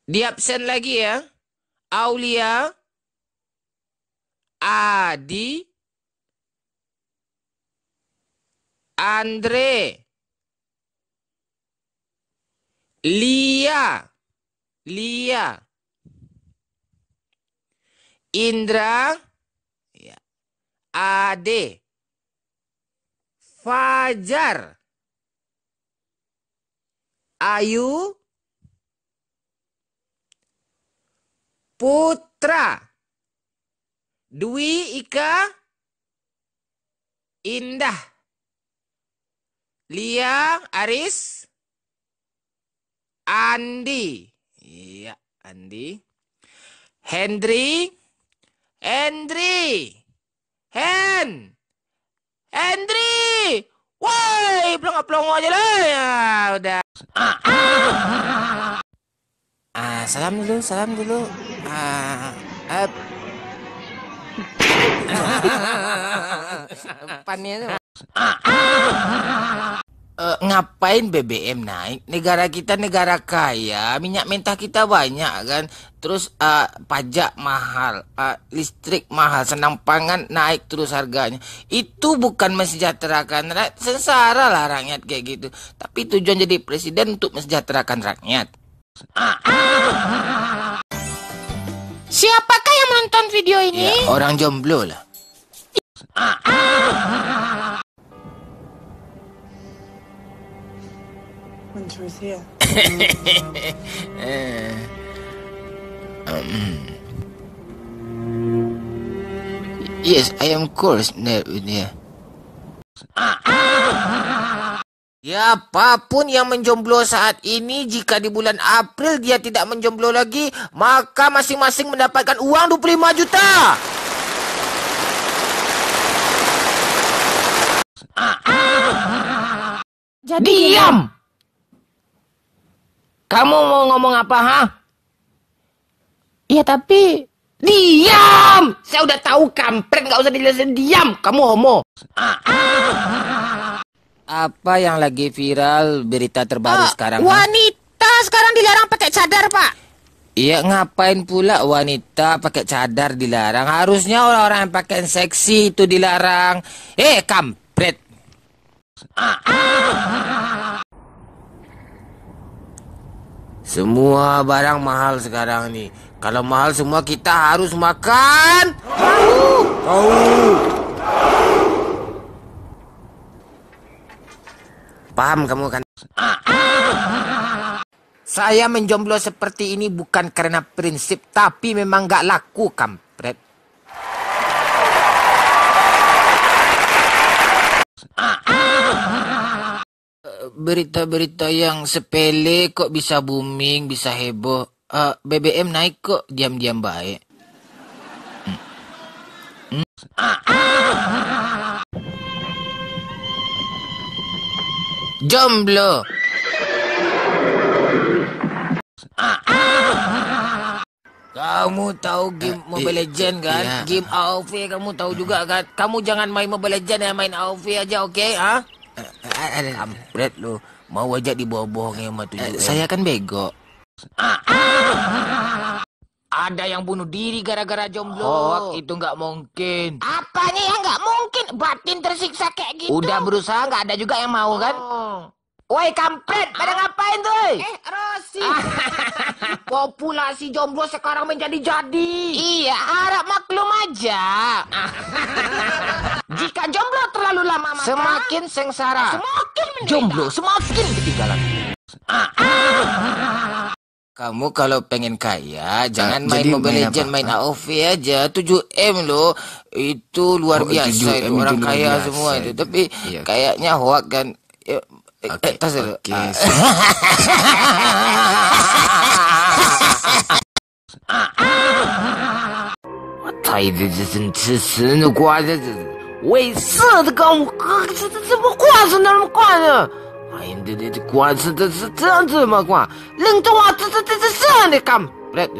Di absen lagi ya. Aulia, Adi, Andre, Lia, Indra, ya, Ade, Fajar, Ayu, Putra, Dwi, Ika, Indah, Lia, Aris, Andi, iya Andi, Hendri, Hendri, woi, pelongo-pelongo aja lah ya, udah. Salam dulu. Pannya tuh. Ngapain BBM naik? Negara kita negara kaya, minyak mentah kita banyak kan. Terus pajak mahal, listrik mahal, senang pangan naik terus harganya. Itu bukan mensejahterakan rakyat, sengsara lah rakyat kayak gitu. Tapi tujuan jadi presiden untuk mensejahterakan rakyat. Siapakah yang menonton video ini? Ya, orang jomblo lah. Winter is here. Yes, I am course there. Ya, apapun yang menjomblo saat ini, jika di bulan April dia tidak menjomblo lagi, maka masing-masing mendapatkan uang 25 juta. Jadi Diam! Kamu mau ngomong apa, ha? ya tapi Diam! Saya udah tahu kampret, nggak usah dijelasin. Diam, kamu homo. Apa yang lagi viral berita terbaru sekarang? wanita sekarang dilarang pakai cadar, Pak. Iya, ngapain pula wanita pakai cadar dilarang? Harusnya orang-orang yang pakai seksi itu dilarang. Kampret. Semua barang mahal sekarang nih. Kalau mahal semua kita harus makan. Paham kamu kan? Saya menjomblo seperti ini bukan karena prinsip, tapi memang gak laku, kampret. Berita-berita yang sepele kok bisa booming, bisa heboh. BBM naik kok diam-diam baik. Jomblo. Kamu tahu game Mobile Legend kan? Iya. Game AoV kamu tahu juga kan? Kamu jangan main Mobile Legend ya, main AoV aja, oke? Kampret lu, mau aja dibohong-bohongin sama tujuh. Saya kan bego. Ada yang bunuh diri gara-gara jomblo. Hoak itu nggak mungkin. Apanya yang nggak mungkin? Batin tersiksa kayak gitu. Udah berusaha nggak ada juga yang mau kan? Woi kampret, pada ngapain tuh? Rosi. Populasi jomblo sekarang menjadi-jadi. Iya, harap maklum aja. Jika jomblo terlalu lama maka Semakin sengsara. semakin menderita. Jomblo semakin ketinggalan. Kamu kalau pengen kaya, jangan main Mobile Legends, main AoV aja. 7M loh, itu luar biasa. Itu orang kaya semua itu. Tapi kayaknya hoak kan. Tas dulu. Kampret.